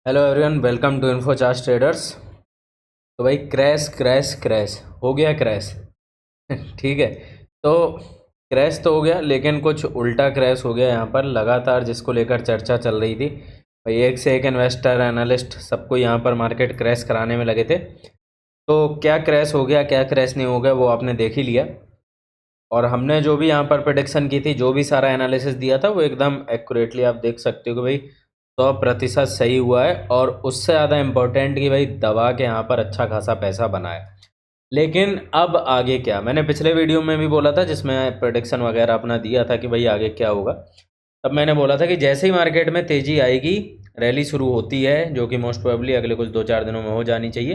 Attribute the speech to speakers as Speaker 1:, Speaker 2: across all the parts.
Speaker 1: Hello everyone, welcome to Infocharge traders. तो भाई crash crash crash हो गया क्रैश। ठीक है। तो क्रैश तो हो गया, लेकिन कुछ उल्टा क्रैश हो गया यहाँ पर लगातार, जिसको लेकर चर्चा चल रही थी। भाई एक से एक इन्वेस्टर एनालिस्ट सबको यहाँ पर मार्केट क्रैश कराने में लगे थे। तो क्या क्रैश हो गया, क्या क्रैश नहीं हो गया, वो आपने देख ही लिया। और हमने जो भी यहाँ पर प्रेडिक्शन की थी, जो भी सारा एनालिसिस दिया था, वो एकदम एक्यूरेटली आप देख सकते हो कि भाई 100% सही हुआ है। और उससे ज़्यादा इम्पोर्टेंट कि भाई दबा के यहाँ पर अच्छा खासा पैसा बना है। लेकिन अब आगे क्या, मैंने पिछले वीडियो में भी बोला था जिसमें प्रेडिक्शन वगैरह अपना दिया था कि भाई आगे क्या होगा। तब मैंने बोला था कि जैसे ही मार्केट में तेज़ी आएगी, रैली शुरू होती है, जो कि मोस्ट प्रोबेबली अगले कुछ 2-4 दिनों में हो जानी चाहिए,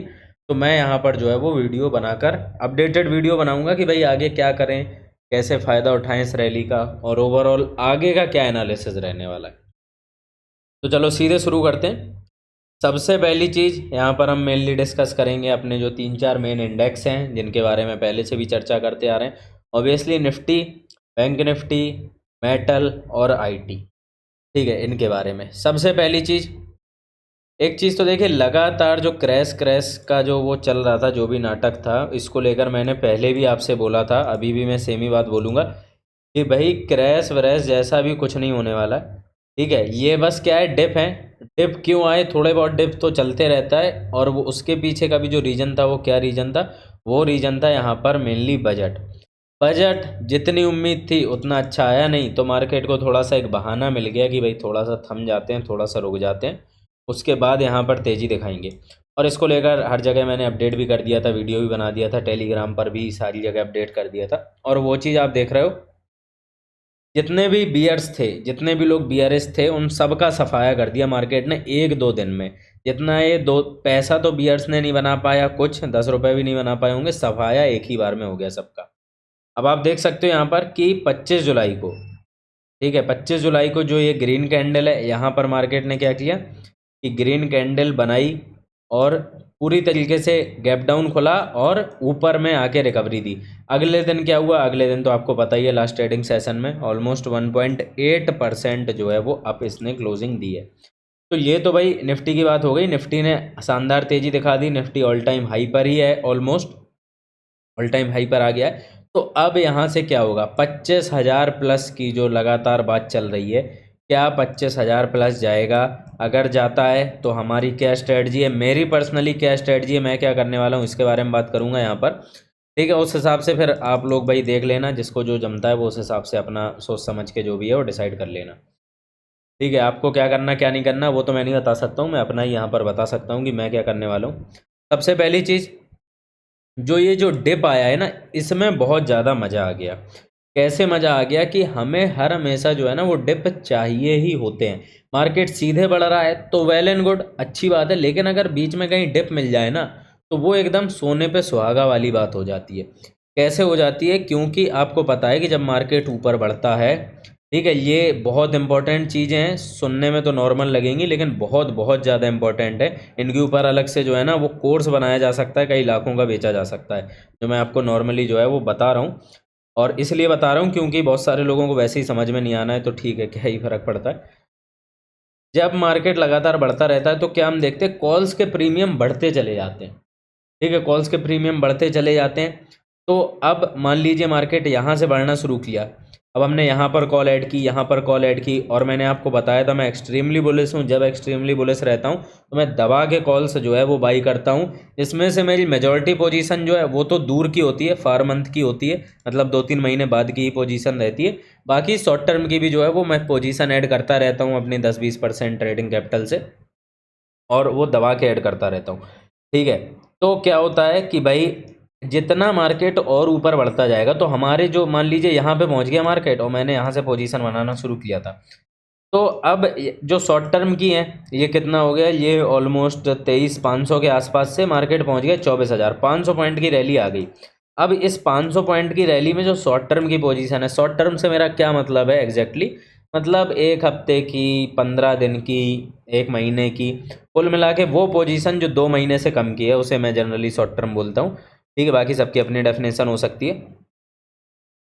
Speaker 1: तो मैं यहाँ पर जो है वो वीडियो बनाकर अपडेटेड वीडियो बनाऊंगा कि भाई आगे क्या करें, कैसे फ़ायदा उठाएं इस रैली का, और ओवरऑल आगे का क्या एनालिसिस रहने वाला है। तो चलो सीधे शुरू करते हैं। सबसे पहली चीज़ यहाँ पर हम मेनली डिस्कस करेंगे अपने जो 3-4 मेन इंडेक्स हैं, जिनके बारे में पहले से भी चर्चा करते आ रहे हैं। Obviously Nifty, bank Nifty, metal और आईटी। ठीक है, इनके बारे में सबसे पहली चीज़, एक चीज़ तो देखिए, लगातार जो क्रैश क्रैश का जो वो चल रहा था, जो भी नाटक था, इसको लेकर मैंने पहले भी आपसे बोला था, अभी भी मैं सेम ही बात बोलूँगा कि भाई क्रैश व्रैश जैसा भी कुछ नहीं होने वाला। ठीक है, ये बस क्या है, डिप है। डिप क्यों आए, थोड़े बहुत डिप तो चलते रहता है, और वो उसके पीछे का भी जो रीज़न था, वो क्या रीज़न था, वो रीज़न था यहाँ पर मेनली बजट। बजट जितनी उम्मीद थी उतना अच्छा आया नहीं, तो मार्केट को थोड़ा सा एक बहाना मिल गया कि भाई थोड़ा सा थम जाते हैं, थोड़ा सा रुक जाते हैं, उसके बाद यहाँ पर तेज़ी दिखाएंगे। और इसको लेकर हर जगह मैंने अपडेट भी कर दिया था, वीडियो भी बना दिया था, टेलीग्राम पर भी सारी जगह अपडेट कर दिया था। और वो चीज़ आप देख रहे हो, जितने भी बियर्स थे, जितने भी लोग बियरिस थे, उन सब का सफाया कर दिया मार्केट ने 1-2 दिन में। जितना ये दो पैसा तो बियर्स ने नहीं बना पाया, कुछ 10 रुपये भी नहीं बना पाए होंगे, सफाया एक ही बार में हो गया सबका। अब आप देख सकते हो यहाँ पर कि 25 जुलाई को, ठीक है, 25 जुलाई को जो ये ग्रीन कैंडल है, यहाँ पर मार्केट ने क्या किया कि ग्रीन कैंडल बनाई और पूरी तरीके से गैप डाउन खुला और ऊपर में आके रिकवरी दी। अगले दिन क्या हुआ, अगले दिन तो आपको पता ही है, लास्ट ट्रेडिंग सेशन में ऑलमोस्ट 1.8% जो है वो अप इसने क्लोजिंग दी है। तो ये तो भाई निफ्टी की बात हो गई, निफ्टी ने शानदार तेज़ी दिखा दी, निफ्टी ऑल टाइम हाई पर ही है, ऑलमोस्ट ऑल टाइम हाई पर आ गया है। तो अब यहाँ से क्या होगा, 25,000 प्लस की जो लगातार बात चल रही है, क्या 25,000 प्लस जाएगा? अगर जाता है तो हमारी क्या स्ट्रेटजी है, मेरी पर्सनली क्या स्ट्रेटजी है, मैं क्या करने वाला हूँ, इसके बारे में बात करूँगा यहाँ पर। ठीक है, उस हिसाब से फिर आप लोग भाई देख लेना, जिसको जो जमता है वो उस हिसाब से अपना सोच समझ के जो भी है वो डिसाइड कर लेना। ठीक है, आपको क्या करना क्या नहीं करना वो तो मैं नहीं बता सकता हूँ, मैं अपना ही यहाँ पर बता सकता हूँ कि मैं क्या करने वाला हूँ। सबसे पहली चीज़, जो ये जो डिप आया है ना, इसमें बहुत ज़्यादा मज़ा आ गया। कैसे मज़ा आ गया कि हमें हर हमेशा जो है ना वो डिप चाहिए ही होते हैं। मार्केट सीधे बढ़ रहा है तो वेल एंड गुड, अच्छी बात है, लेकिन अगर बीच में कहीं डिप मिल जाए ना, तो वो एकदम सोने पे सुहागा वाली बात हो जाती है। कैसे हो जाती है, क्योंकि आपको पता है कि जब मार्केट ऊपर बढ़ता है, ठीक है, ये बहुत इंपॉर्टेंट चीज़ें हैं, सुनने में तो नॉर्मल लगेंगी लेकिन बहुत बहुत ज़्यादा इंपॉर्टेंट है। इनके ऊपर अलग से जो है ना वो कोर्स बनाया जा सकता है, कई लाखों का बेचा जा सकता है, जो मैं आपको नॉर्मली जो है वो बता रहा हूँ। और इसलिए बता रहा हूँ क्योंकि बहुत सारे लोगों को वैसे ही समझ में नहीं आना है, तो ठीक है, क्या ही फ़र्क पड़ता है। जब मार्केट लगातार बढ़ता रहता है तो क्या हम देखते हैं, कॉल्स के प्रीमियम बढ़ते चले जाते हैं। ठीक है, कॉल्स के प्रीमियम बढ़ते चले जाते हैं। तो अब मान लीजिए मार्केट यहाँ से बढ़ना शुरू किया, अब हमने यहाँ पर कॉल ऐड की, यहाँ पर कॉल ऐड की, और मैंने आपको बताया था मैं एक्सट्रीमली बुलिश हूँ। जब एक्सट्रीमली बुलिश रहता हूँ तो मैं दबा के कॉल्स जो है वो बाई करता हूँ। इसमें से मेरी मेजॉरिटी पोजीशन जो है वो तो दूर की होती है, फार मंथ की होती है, मतलब 2-3 महीने बाद की ही पोजीशन रहती है। बाकी शॉर्ट टर्म की भी जो है वो मैं पोजीशन ऐड करता रहता हूँ अपनी 10-20% ट्रेडिंग कैपिटल से, और वो दबा के ऐड करता रहता हूँ। ठीक है, तो क्या होता है कि भाई जितना मार्केट और ऊपर बढ़ता जाएगा, तो हमारे जो मान लीजिए यहाँ पे पहुँच गया मार्केट और मैंने यहाँ से पोजीशन बनाना शुरू किया था, तो अब जो शॉर्ट टर्म की है, ये कितना हो गया, ये ऑलमोस्ट 23,500 के आसपास से मार्केट पहुँच गया 24,500 पॉइंट की रैली आ गई। अब इस 500 पॉइंट की रैली में जो शॉर्ट टर्म की पोजीशन है, शॉर्ट टर्म से मेरा क्या मतलब है एग्जैक्टली, मतलब 1 हफ्ते की, 15 दिन की, 1 महीने की, कुल मिला के वो पोजीशन जो 2 महीने से कम की है, उसे मैं जनरली शॉर्ट टर्म बोलता हूँ। ठीक है, बाकी सबकी अपनी डेफिनेशन हो सकती है।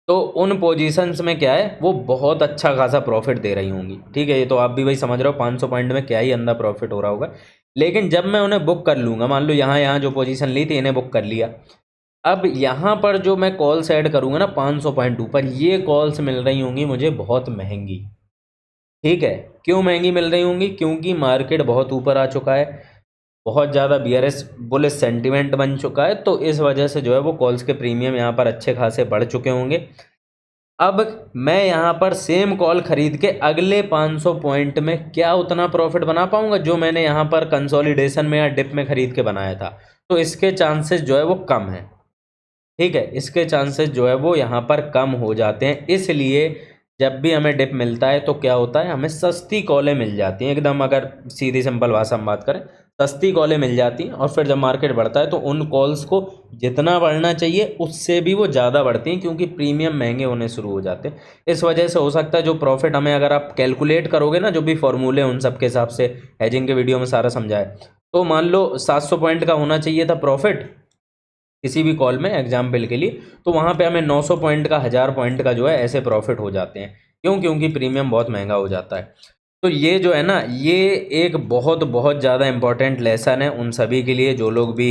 Speaker 1: तो उन पोजीशंस में क्या है, वो बहुत अच्छा खासा प्रॉफिट दे रही होंगी। ठीक है, ये तो आप भी भाई समझ रहे हो 500 पॉइंट में क्या ही अंदर प्रॉफिट हो रहा होगा। लेकिन जब मैं उन्हें बुक कर लूँगा, मान लो यहाँ यहाँ जो पोजीशन ली थी इन्हें बुक कर लिया, अब यहाँ पर जो मैं कॉल्स ऐड करूँगा ना 500 पॉइंट ऊपर, ये कॉल्स मिल रही होंगी मुझे बहुत महंगी। ठीक है, क्यों महंगी मिल रही होंगी? क्योंकि मार्केट बहुत ऊपर आ चुका है, बहुत ज़्यादा बीआरएस बुलिश सेंटीमेंट बन चुका है, तो इस वजह से जो है वो कॉल्स के प्रीमियम यहाँ पर अच्छे खासे बढ़ चुके होंगे। अब मैं यहाँ पर सेम कॉल खरीद के अगले 500 पॉइंट में क्या उतना प्रॉफिट बना पाऊंगा जो मैंने यहाँ पर कंसोलिडेशन में या डिप में खरीद के बनाया था? तो इसके चांसेस जो है वो कम है। ठीक है, इसके चांसेस जो है वो यहाँ पर कम हो जाते हैं। इसलिए जब भी हमें डिप मिलता है तो क्या होता है, हमें सस्ती कॉलें मिल जाती हैं एकदम। अगर सीधी सिंपल भाषा में बात करें, सस्ती कॉलें मिल जाती हैं, और फिर जब मार्केट बढ़ता है तो उन कॉल्स को जितना बढ़ना चाहिए उससे भी वो ज़्यादा बढ़ती हैं, क्योंकि प्रीमियम महंगे होने शुरू हो जाते हैं। इस वजह से हो सकता है जो प्रॉफिट हमें, अगर आप कैलकुलेट करोगे ना जो भी फॉर्मूले उन सब के हिसाब से, हेजिंग के वीडियो में सारा समझाए, तो मान लो 700 पॉइंट का होना चाहिए था प्रॉफिट किसी भी कॉल में एग्जाम्पल के लिए, तो वहाँ पे हमें 900 पॉइंट का, 1000 पॉइंट का जो है ऐसे प्रॉफिट हो जाते हैं। क्यों? क्योंकि प्रीमियम बहुत महंगा हो जाता है। तो ये जो है ना, ये एक बहुत बहुत ज़्यादा इंपॉर्टेंट लेसन है उन सभी के लिए जो लोग भी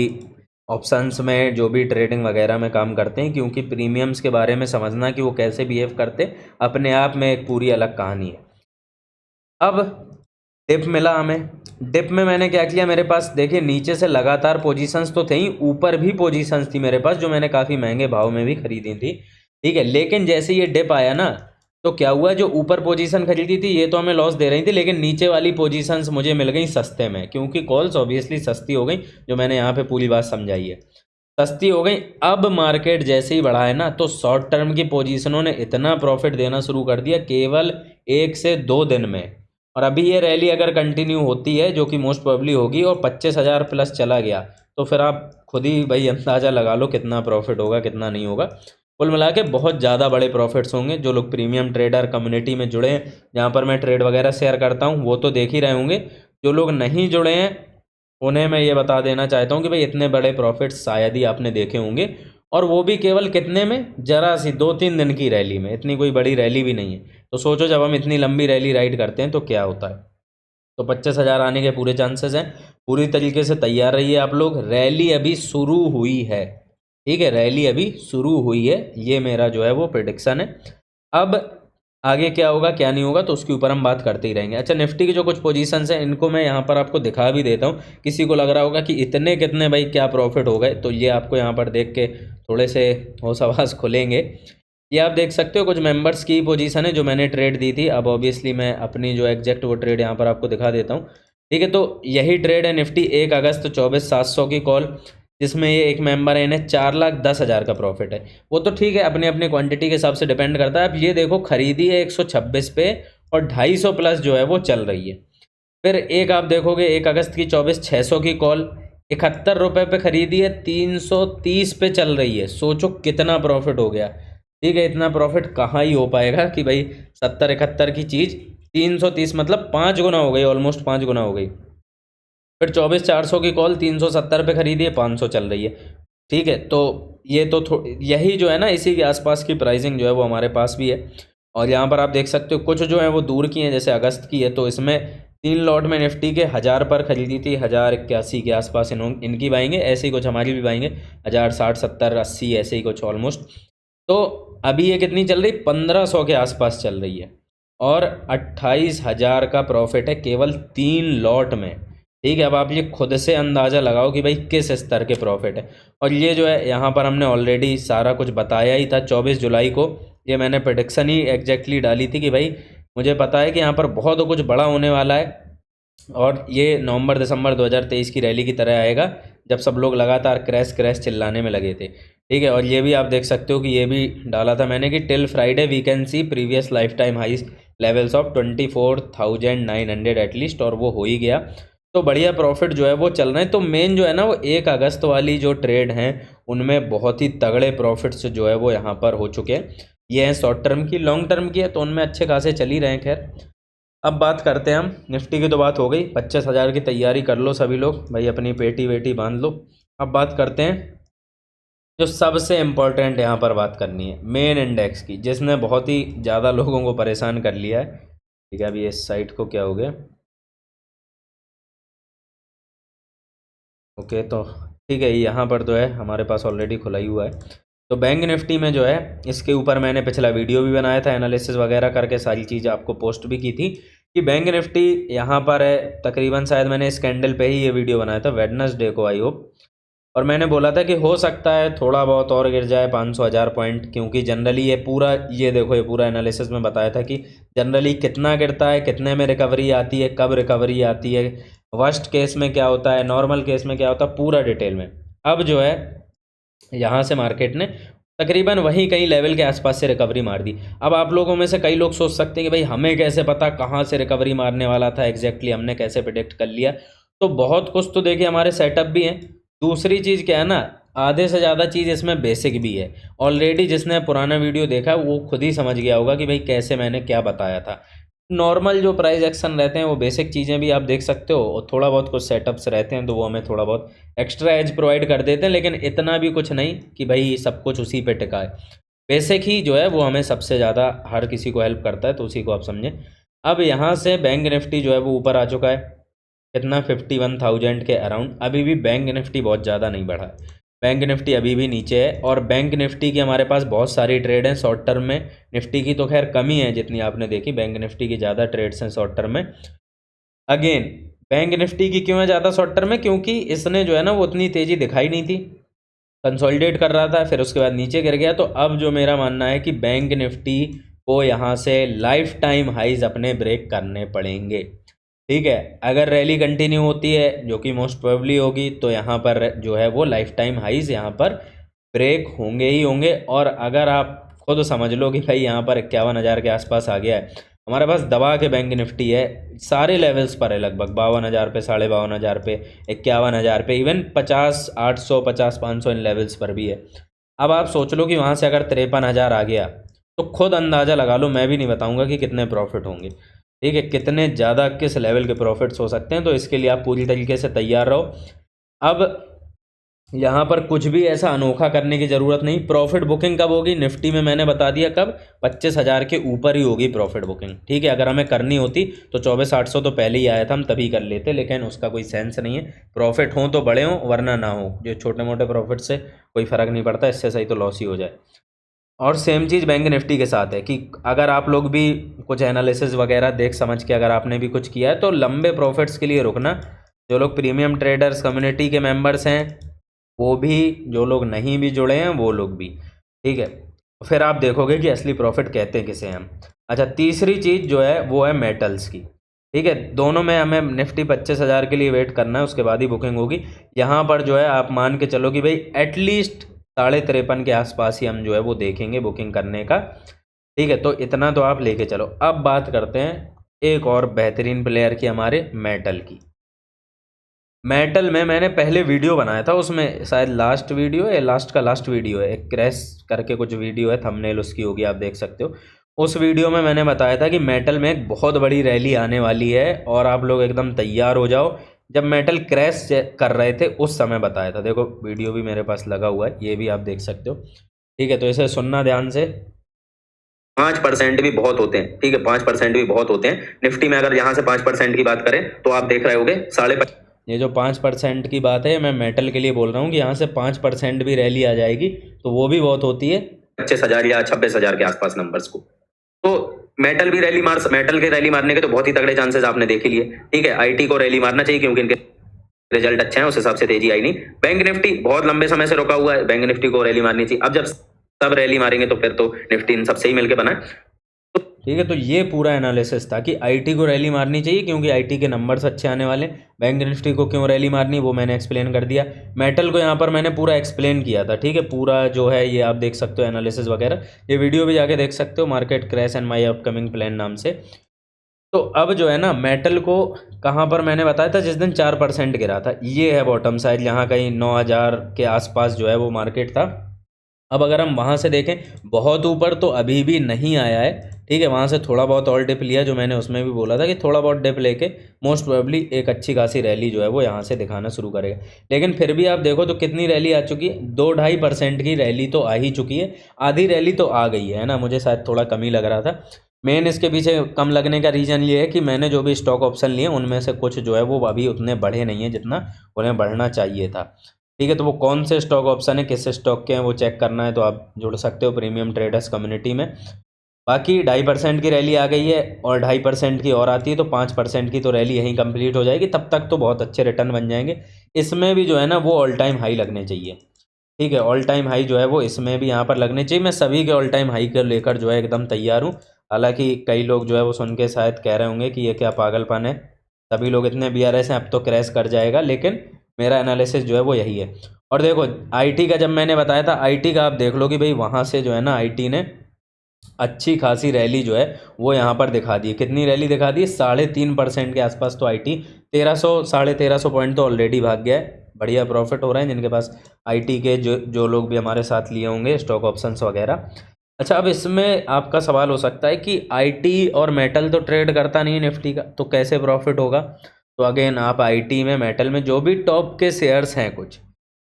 Speaker 1: ऑप्शंस में, जो भी ट्रेडिंग वगैरह में काम करते हैं, क्योंकि प्रीमियम्स के बारे में समझना कि वो कैसे बिहेव करते, अपने आप में एक पूरी अलग कहानी है। अब डिप मिला हमें, डिप में मैंने क्या किया, मेरे पास देखिए नीचे से लगातार पोजीशंस तो थे ही, ऊपर भी पोजीशंस थी मेरे पास जो मैंने काफ़ी महंगे भाव में भी खरीदी थी। ठीक है, लेकिन जैसे ये डिप आया ना, तो क्या हुआ, जो ऊपर पोजीशन खरीदी थी ये तो हमें लॉस दे रही थी, लेकिन नीचे वाली पोजीशंस मुझे मिल गई सस्ते में, क्योंकि कॉल्स ऑब्वियसली सस्ती हो गई, जो मैंने यहाँ पे पूरी बात समझाई है, सस्ती हो गई। अब मार्केट जैसे ही बढ़ा है ना, तो शॉर्ट टर्म की पोजीशनों ने इतना प्रॉफिट देना शुरू कर दिया केवल 1 से 2 दिन में। और अभी ये रैली अगर कंटिन्यू होती है, जो कि मोस्ट प्रोबेबली होगी, और 25,000 प्लस चला गया, तो फिर आप खुद ही भाई अंदाज़ा लगा लो कितना प्रॉफिट होगा कितना नहीं होगा। कुल मिला के बहुत ज़्यादा बड़े प्रॉफिट्स होंगे। जो लोग प्रीमियम ट्रेडर कम्युनिटी में जुड़े हैं, जहाँ पर मैं ट्रेड वगैरह शेयर करता हूँ, वो तो देख ही रहे होंगे। जो लोग नहीं जुड़े हैं उन्हें मैं ये बता देना चाहता हूँ कि भाई इतने बड़े प्रॉफिट्स शायद ही आपने देखे होंगे, और वो भी केवल कितने में, जरा सी 2-3 दिन की रैली में, इतनी कोई बड़ी रैली भी नहीं है। तो सोचो जब हम इतनी लंबी रैली राइड करते हैं तो क्या होता है। तो 25,000 आने के पूरे चांसेस हैं। पूरी तरीके से तैयार रहिए आप लोग, रैली अभी शुरू हुई है। ठीक है, रैली अभी शुरू हुई है, ये मेरा जो है वो प्रिडिक्शन है। अब आगे क्या होगा क्या नहीं होगा तो उसके ऊपर हम बात करते ही रहेंगे। अच्छा, निफ्टी की जो कुछ पोजीशंस हैं इनको मैं यहाँ पर आपको दिखा भी देता हूँ। किसी को लग रहा होगा कि इतने कितने भाई क्या प्रॉफिट हो गए, तो ये आपको यहाँ पर देख के थोड़े से होश हवास खुलेंगे। ये आप देख सकते हो कुछ मेंबर्स की पोजीशन है जो मैंने ट्रेड दी थी। अब ऑब्वियसली मैं अपनी जो एग्जैक्ट वो ट्रेड यहाँ पर आपको दिखा देता हूँ। ठीक है, तो यही ट्रेड है निफ्टी 1 अगस्त 24,700 की कॉल, जिसमें ये एक मेंबर है, इन्हें 4,10,000 का प्रॉफिट है। वो तो ठीक है, अपनी अपनी क्वांटिटी के हिसाब से डिपेंड करता है। अब ये देखो खरीदी है 126 पे, और 250 प्लस जो है वो चल रही है। फिर एक आप देखोगे 1 अगस्त की 24,600 की कॉल, 71 रुपये पे खरीदी है, 330 पे चल रही है। सोचो कितना प्रॉफिट हो गया। ठीक है, इतना प्रॉफिट कहाँ ही हो पाएगा कि भाई 70-71 की चीज़ 330, मतलब 5 गुना हो गई, ऑलमोस्ट 5 गुना हो गई। फिर 24,400 की कॉल 370 पे खरीदी है, 500 चल रही है। ठीक है, तो ये तो यही जो है ना, इसी के आसपास की प्राइसिंग जो है वो हमारे पास भी है। और यहाँ पर आप देख सकते हो कुछ जो है वो दूर की हैं, जैसे अगस्त की है, तो इसमें 3 लॉट में निफ्टी के 1000 पर खरीदी थी, 1081 के आसपास इनकी बाएंगे, ऐसे ही कुछ हमारी भी बाएंगे, 1060, 70, 80 ऐसे ही कुछ ऑलमोस्ट। तो अभी ये कितनी चल रही, 1500 के आसपास चल रही है, और 28,000 का प्रॉफिट है केवल 3 लॉट में। ठीक है, अब आप ये खुद से अंदाज़ा लगाओ कि भाई किस स्तर के प्रॉफिट है। और ये जो है यहाँ पर हमने ऑलरेडी सारा कुछ बताया ही था। 24 जुलाई को ये मैंने प्रेडिक्शन ही एग्जैक्टली डाली थी कि भाई मुझे पता है कि यहाँ पर बहुत कुछ बड़ा होने वाला है, और ये नवंबर दिसंबर 2023 की रैली की तरह आएगा, जब सब लोग लगातार क्रैश क्रैश चिल्लाने में लगे थे। ठीक है, और ये भी आप देख सकते हो कि ये भी डाला था मैंने कि till Friday we can see previous lifetime high levels of 24,900 at least, और वो हो ही गया। तो बढ़िया प्रॉफिट जो है वो चल रहे हैं। तो मेन जो है ना वो 1 अगस्त वाली जो ट्रेड हैं उनमें बहुत ही तगड़े प्रॉफिट्स जो है वो यहाँ पर हो चुके हैं। ये हैं शॉर्ट टर्म की, लॉन्ग टर्म की है तो उनमें अच्छे खासे चल ही रहे हैं। खैर, अब बात करते हैं हम निफ्टी की। तो बात हो गई, 25,000 की तैयारी कर लो सभी लोग भाई, अपनी पेटी वेटी बांध लो। अब बात करते हैं जो सबसे इम्पोर्टेंट यहाँ पर बात करनी है मेन इंडेक्स की, जिसने बहुत ही ज़्यादा लोगों को परेशान कर लिया है। ठीक है, अभी इस साइट को क्या हो गया, ओके, तो ठीक है, यहाँ पर तो है हमारे पास ऑलरेडी खुला ही हुआ है। तो बैंक निफ्टी में जो है, इसके ऊपर मैंने पिछला वीडियो भी बनाया था, एनालिसिस वगैरह करके सारी चीज़ें आपको पोस्ट भी की थी कि बैंक निफ्टी यहाँ पर है तकरीबन, शायद मैंने इस कैंडल पे ही ये वीडियो बनाया था वेडनेसडे को, आई होप। और मैंने बोला था कि हो सकता है थोड़ा बहुत और गिर जाए 500 हज़ार पॉइंट, क्योंकि जनरली ये पूरा, ये देखो, ये पूरा एनालिसिस में बताया था कि जनरली कितना गिरता है, कितने में रिकवरी आती है, कब रिकवरी आती है, वर्स्ट केस में क्या होता है, नॉर्मल केस में क्या होता है, पूरा डिटेल में। अब जो है यहाँ से मार्केट ने तकरीबन वही कई लेवल के आसपास से रिकवरी मार दी। अब आप लोगों में से कई लोग सोच सकते हैं कि भाई हमें कैसे पता कहाँ से रिकवरी मारने वाला था एग्जैक्टली, हमने कैसे प्रिडिक्ट कर लिया। तो बहुत कुछ तो देखिए हमारे सेटअप भी हैं। दूसरी चीज़ क्या है ना, आधे से ज़्यादा चीज़ इसमें बेसिक भी है। ऑलरेडी जिसने पुराना वीडियो देखा वो खुद ही समझ गया होगा कि भाई कैसे मैंने क्या बताया था। नॉर्मल जो प्राइस एक्शन रहते हैं वो बेसिक चीज़ें भी आप देख सकते हो, और थोड़ा बहुत कुछ सेटअप्स रहते हैं तो वो हमें थोड़ा बहुत एक्स्ट्रा एज प्रोवाइड कर देते हैं, लेकिन इतना भी कुछ नहीं कि भाई सब कुछ उसी पे टिका है। बेसिक ही जो है वो हमें सबसे ज़्यादा हर किसी को हेल्प करता है, तो उसी को आप समझें। अब यहाँ से बैंक निफ्टी जो है वो ऊपर आ चुका है, कितना 51,000 के अराउंड। अभी भी बैंक निफ्टी बहुत ज़्यादा नहीं बढ़ा है, बैंक निफ्टी अभी भी नीचे है। और बैंक निफ्टी की हमारे पास बहुत सारी ट्रेड हैं शॉर्ट टर्म में। निफ्टी की तो खैर कम ही है जितनी आपने देखी, बैंक निफ्टी की ज़्यादा ट्रेड्स हैं शॉर्ट टर्म में। अगेन बैंक निफ्टी की क्यों है ज़्यादा शॉर्ट टर्म में, क्योंकि इसने जो है ना वो उतनी तेज़ी दिखाई नहीं थी, कंसोलिडेट कर रहा था, फिर उसके बाद नीचे गिर गया। तो अब जो मेरा मानना है कि बैंक निफ्टी को यहाँ से लाइफ टाइम हाइज अपने ब्रेक करने पड़ेंगे। ठीक है, अगर रैली कंटिन्यू होती है जो कि मोस्ट प्रोबेबली होगी, तो यहाँ पर जो है वो लाइफ टाइम हाइज यहाँ पर ब्रेक होंगे ही होंगे। और अगर आप खुद समझ लो कि भाई यहाँ पर 51,000 के आसपास आ गया है, हमारे पास दबा के बैंक निफ्टी है, सारे लेवल्स पर है, लगभग 52,000 पे, 52,500 पे, 51,000 पे, इवन 50,800, 50,500 इन लेवल्स पर भी है। अब आप सोच लो कि वहाँ से अगर 53,000 आ गया तो खुद अंदाज़ा लगा लो, मैं भी नहीं बताऊँगा कि कितने प्रॉफिट होंगे। ठीक है, कितने ज़्यादा किस लेवल के प्रॉफिट्स हो सकते हैं, तो इसके लिए आप पूरी तरीके से तैयार रहो। अब यहाँ पर कुछ भी ऐसा अनोखा करने की ज़रूरत नहीं। प्रॉफिट बुकिंग कब होगी निफ्टी में, मैंने बता दिया कब, 25,000 के ऊपर ही होगी प्रॉफिट बुकिंग। ठीक है, अगर हमें करनी होती तो 24,800 तो पहले ही आया था, हम तभी कर लेते, लेकिन उसका कोई सेंस नहीं है। प्रॉफिट हों तो बड़े हों, वरना ना हो। जो छोटे मोटे प्रॉफिट से कोई फ़र्क नहीं पड़ता, इससे सही तो लॉस ही हो जाए। और सेम चीज़ बैंक निफ्टी के साथ है कि अगर आप लोग भी कुछ एनालिसिस वगैरह देख समझ के अगर आपने भी कुछ किया है तो लंबे प्रॉफिट्स के लिए रुकना। जो लोग प्रीमियम ट्रेडर्स कम्युनिटी के मेंबर्स हैं वो भी, जो लोग नहीं भी जुड़े हैं वो लोग भी। ठीक है, फिर आप देखोगे कि असली प्रॉफिट कहते हैं किसे हम। अच्छा, तीसरी चीज़ जो है वो है मेटल्स की। ठीक है, दोनों में हमें निफ्टी 25,000 के लिए वेट करना है, उसके बाद ही बुकिंग होगी। यहाँ पर जो है आप मान के चलो कि भाई एटलीस्ट 53.5 के आसपास ही हम जो है वो देखेंगे बुकिंग करने का। ठीक है, तो इतना तो आप लेके चलो। अब बात करते हैं एक और बेहतरीन प्लेयर की, हमारे मेटल की। मेटल में मैंने पहले वीडियो बनाया था, उसमें शायद लास्ट वीडियो है, लास्ट का लास्ट वीडियो है, एक क्रैश करके कुछ वीडियो है, थंबनेल उसकी होगी, आप देख सकते हो। उस वीडियो में मैंने बताया था कि मेटल में एक बहुत बड़ी रैली आने वाली है और आप लोग एकदम तैयार हो जाओ। जब मेटल क्रैश कर रहे थे उस समय बताया था, देखो वीडियो भी मेरे पास लगा हुआ है, ये भी आप देख सकते हो। ठीक है, तो इसे सुनना ध्यान से। 5% भी बहुत होते हैं, ठीक है, 5% भी बहुत होते हैं निफ्टी में। अगर यहाँ से 5% की बात करें तो आप देख रहे होगे ये जो 5% की बात है, मैं मेटल के लिए बोल रहा हूँ कि यहाँ से 5% भी रैली आ जाएगी तो वो भी बहुत होती है 25,000 या 26,000 के आसपास नंबर्स को। तो मेटल भी मेटल के रैली मारने के तो बहुत ही तगड़े चांसेस आपने देख ही लिए। ठीक है, आईटी को रैली मारना चाहिए क्योंकि इनके रिजल्ट अच्छे हैं, उस हिसाब से तेजी आई नहीं। बैंक निफ्टी बहुत लंबे समय से रुका हुआ है, बैंक निफ्टी को रैली मारनी चाहिए। अब जब सब रैली मारेंगे तो फिर तो निफ्टी इन सबसे ही मिलकर बना है। ठीक है, तो ये पूरा एनालिसिस था कि आईटी को रैली मारनी चाहिए क्योंकि आईटी के नंबर्स अच्छे आने वाले। बैंक निफ्टी को क्यों रैली मारनी वो मैंने एक्सप्लेन कर दिया। मेटल को यहाँ पर मैंने पूरा एक्सप्लेन किया था। ठीक है, पूरा जो है ये आप देख सकते हो एनालिसिस वगैरह, ये वीडियो भी जाके देख सकते हो, market crash and my upcoming plan नाम से। तो अब जो है ना मेटल को कहाँ पर मैंने बताया था, जिस दिन 4% गिरा था, ये है बॉटम साइड, यहाँ कहीं 9,000 के आसपास जो है वो मार्केट था। अब अगर हम वहाँ से देखें बहुत ऊपर तो अभी भी नहीं आया है, ठीक है। वहाँ से थोड़ा बहुत और डिप लिया, जो मैंने उसमें भी बोला था कि थोड़ा बहुत डिप लेके मोस्ट प्रोबेबली एक अच्छी खासी रैली जो है वो यहाँ से दिखाना शुरू करेगा। लेकिन फिर भी आप देखो तो कितनी रैली आ चुकी है, 2-2.5% की रैली तो आ ही चुकी है, आधी रैली तो आ गई है ना। मुझे शायद थोड़ा कम ही लग रहा था। मेन इसके पीछे कम लगने का रीज़न ये है कि मैंने जो भी स्टॉक ऑप्शन लिए उनमें से कुछ जो है वो अभी उतने बढ़े नहीं हैं जितना उन्हें बढ़ना चाहिए था, ठीक है। तो वो कौन से स्टॉक ऑप्शन है, किस स्टॉक के हैं, वो चेक करना है तो आप जुड़ सकते हो प्रीमियम ट्रेडर्स कम्युनिटी में। बाकी 2.5% की रैली आ गई है और 2.5% की और आती है तो 5% की तो रैली यहीं कंप्लीट हो जाएगी, तब तक तो बहुत अच्छे रिटर्न बन जाएंगे। इसमें भी जो है ना वो ऑल टाइम हाई लगने चाहिए, ठीक है। ऑल टाइम हाई जो है वो इसमें भी यहाँ पर लगने चाहिए। मैं सभी के ऑल टाइम हाई को लेकर जो है एकदम तैयार हूँ। हालांकि कई लोग जो है वो सुन के शायद कह रहे होंगे कि ये क्या पागलपन है, सभी लोग इतने बीआरएस हैं अब तो क्रैश कर जाएगा, लेकिन मेरा एनालिसिस जो है वो यही है। और देखो आईटी का जब मैंने बताया था, आईटी का आप देख लो कि भाई वहाँ से जो है ना आईटी ने अच्छी खासी रैली जो है वो यहाँ पर दिखा दी है। कितनी रैली दिखा दी है, 3.5% के आसपास तो आईटी 1300 1350 पॉइंट तो ऑलरेडी भाग गया है। बढ़िया प्रॉफिट हो रहा है जिनके पास आईटी के, जो लोग भी हमारे साथ लिए होंगे स्टॉक ऑप्शंस वगैरह। अच्छा, अब इसमें आपका सवाल हो सकता है कि आईटी और मेटल तो ट्रेड करता नहीं निफ्टी का, तो कैसे प्रॉफिट होगा। तो अगेन आप आईटी में, मेटल में जो भी टॉप के शेयर्स हैं कुछ,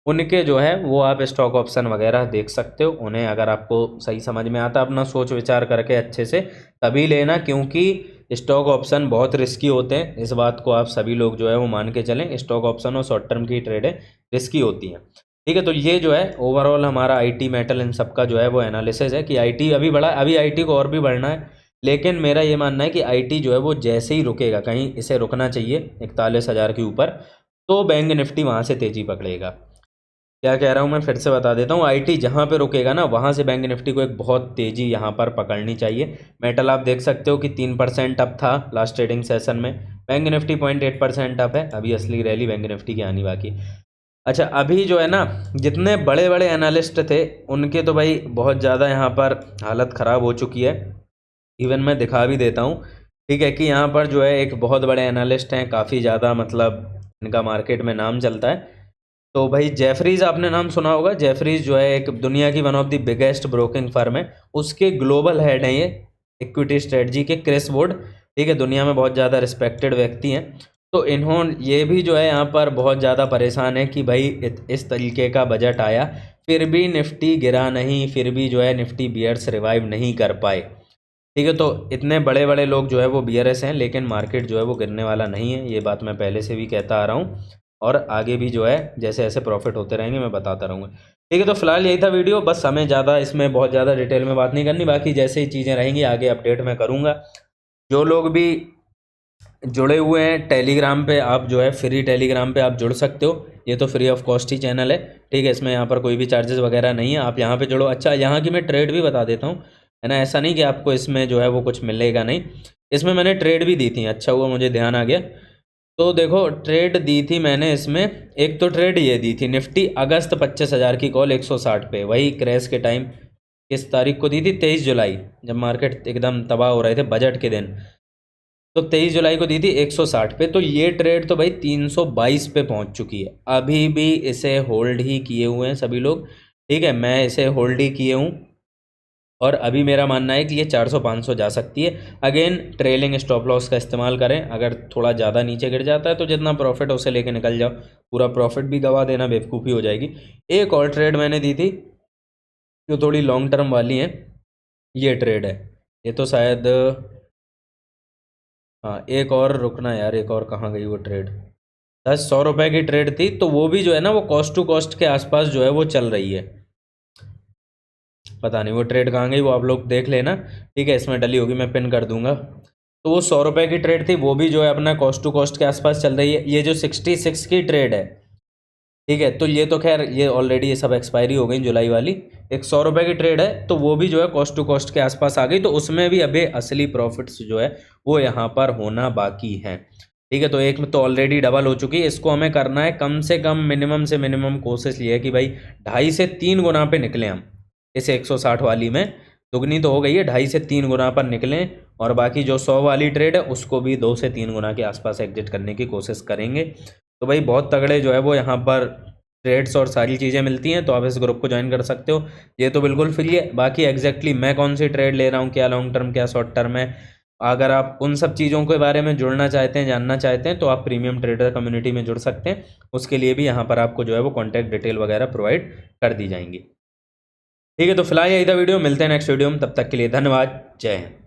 Speaker 1: उनके जो है वो आप स्टॉक ऑप्शन वगैरह देख सकते हो। उन्हें अगर आपको सही समझ में आता, अपना सोच विचार करके अच्छे से तभी लेना, क्योंकि स्टॉक ऑप्शन बहुत रिस्की होते हैं। इस बात को आप सभी लोग जो है वो मान के चलें, स्टॉक ऑप्शन और शॉर्ट टर्म की ट्रेडें रिस्की होती हैं, ठीक है। तो ये जो है ओवरऑल हमारा आईटी, मेटल इन सब का जो है वो एनालिसिस है कि आईटी अभी बढ़ा, अभी आईटी को और भी बढ़ना है। लेकिन मेरा ये मानना है कि आईटी जो है वो जैसे ही रुकेगा, कहीं इसे रुकना चाहिए 41,000 के ऊपर, तो बैंक निफ्टी वहाँ से तेज़ी पकड़ेगा। क्या कह रहा हूँ मैं फिर से बता देता हूँ, आईटी जहाँ पे रुकेगा ना वहाँ से बैंक निफ्टी को एक बहुत तेज़ी यहाँ पर पकड़नी चाहिए। मेटल आप देख सकते हो कि 3% अप था लास्ट ट्रेडिंग सेशन में, बैंक निफ्टी 0.8% अप है। अभी असली रैली बैंक निफ्टी की आनी बाकी। अच्छा, अभी जो है ना जितने बड़े बड़े एनालिस्ट थे उनके तो भाई बहुत ज़्यादा यहाँ पर हालत ख़राब हो चुकी है। इवन मैं दिखा भी देता हूँ, ठीक है, कि यहाँ पर जो है एक बहुत बड़े एनालिस्ट हैं, काफ़ी ज़्यादा मतलब इनका मार्केट में नाम चलता है। तो भाई जेफरीज आपने नाम सुना होगा। जेफरीज जो है एक दुनिया की one of the biggest broking firm है, उसके ग्लोबल हेड हैं ये इक्विटी स्ट्रेटजी के, क्रिस वुड, ठीक है। दुनिया में बहुत ज़्यादा रिस्पेक्टेड व्यक्ति हैं। तो इन्होंने ये भी जो है यहाँ पर बहुत ज़्यादा परेशान है कि भाई इस तरीके का बजट आया फिर भी निफ्टी गिरा नहीं, फिर भी जो है निफ्टी बियर्स रिवाइव नहीं कर पाए, ठीक है। तो इतने बड़े बड़े लोग जो है वो बियरस हैं, लेकिन मार्केट जो है वो गिरने वाला नहीं है। ये बात मैं पहले से भी कहता आ रहा हूँ और आगे भी जो है जैसे ऐसे प्रॉफिट होते रहेंगे मैं बताता रहूँगा, ठीक है। तो फिलहाल यही था वीडियो, बस हमें ज़्यादा इसमें बहुत ज़्यादा डिटेल में बात नहीं करनी, बाकी जैसे ही चीज़ें रहेंगी आगे अपडेट मैं करूँगा। जो लोग भी जुड़े हुए हैं टेलीग्राम पे, आप जो है फ्री टेलीग्राम पे आप जुड़ सकते हो। ये तो free of cost he channel है, ठीक है। इसमें यहाँ पर कोई भी चार्जेस वगैरह नहीं है, आप यहाँ पे जुड़ो। अच्छा, यहाँ की मैं ट्रेड भी बता देता हूँ, है ना। ऐसा नहीं कि आपको इसमें जो है वो कुछ मिलेगा नहीं, इसमें मैंने ट्रेड भी दी थी। अच्छा हुआ मुझे ध्यान आ गया। तो देखो ट्रेड दी थी मैंने इसमें, एक तो ट्रेड ये दी थी निफ्टी अगस्त 25,000 की कॉल 160 पे, वही क्रैश के टाइम। किस तारीख को दी थी, 23 जुलाई, जब मार्केट एकदम तबाह हो रहे थे बजट के दिन। तो 23 जुलाई को दी थी 160 पे। तो ये ट्रेड तो भाई 322 पे पहुंच चुकी है, अभी भी इसे होल्ड ही किए हुए हैं सभी लोग, ठीक है। मैं इसे होल्ड ही किए हूँ और अभी मेरा मानना है कि ये 400-500 जा सकती है। अगेन ट्रेलिंग स्टॉप लॉस का इस्तेमाल करें, अगर थोड़ा ज़्यादा नीचे गिर जाता है तो जितना प्रॉफिट है उसे लेके निकल जाओ, पूरा प्रॉफिट भी गवा देना बेवकूफ़ी हो जाएगी। एक और ट्रेड मैंने दी थी जो थोड़ी लॉन्ग टर्म वाली है, ये ट्रेड है, ये तो शायद, हाँ एक और रुकना यार, एक और कहाँ गई वो ट्रेड, 100 रुपये की ट्रेड थी। तो वो भी जो है ना वो कॉस्ट टू कॉस्ट के आसपास जो है वो चल रही है, पता नहीं वो ट्रेड कहाँ गई, वो आप लोग देख लेना, ठीक है। इसमें डली होगी, मैं पिन कर दूंगा। तो वो 100 रुपये की ट्रेड थी, वो भी जो है अपना कॉस्ट टू कॉस्ट के आसपास चल रही है। ये जो 66 की ट्रेड है, ठीक है, तो ये तो खैर ये ऑलरेडी ये सब एक्सपायरी हो गई जुलाई वाली। एक 100 रुपये की ट्रेड है, तो वो भी जो है कॉस्ट टू कॉस्ट के आसपास आ गई, तो उसमें भी अभी असली प्रॉफिट्स जो है वो यहाँ पर होना बाकी है, ठीक है। तो एक में तो ऑलरेडी डबल हो चुकी है, इसको हमें करना है कम से कम, मिनिमम से मिनिमम कोशिश ये है कि भाई 2.5 से 3 गुना पे निकलें हम। इस 160 वाली में दुगनी तो हो गई है, 2.5 से 3 गुना पर निकलें, और बाकी जो 100 वाली ट्रेड है उसको भी 2 से 3 गुना के आसपास एग्जिट करने की कोशिश करेंगे। तो भाई बहुत तगड़े जो है वो यहाँ पर ट्रेड्स और सारी चीज़ें मिलती हैं, तो आप इस ग्रुप को ज्वाइन कर सकते हो। ये तो बिल्कुल फ्री है। बाकी एग्जैक्टली मैं कौन सी ट्रेड ले रहा हूँ, क्या लॉन्ग टर्म क्या शॉर्ट टर्म है, अगर आप उन सब चीज़ों के बारे में जुड़ना चाहते हैं, जानना चाहते हैं, तो आप प्रीमियम ट्रेडर कम्युनिटी में जुड़ सकते हैं। उसके लिए भी यहाँ पर आपको जो है वो कॉन्टैक्ट डिटेल वगैरह प्रोवाइड कर दी जाएंगी। ठीक है, तो फिलहाल यही था वीडियो, मिलते हैं नेक्स्ट वीडियो में, तब तक के लिए धन्यवाद, जय हिंद।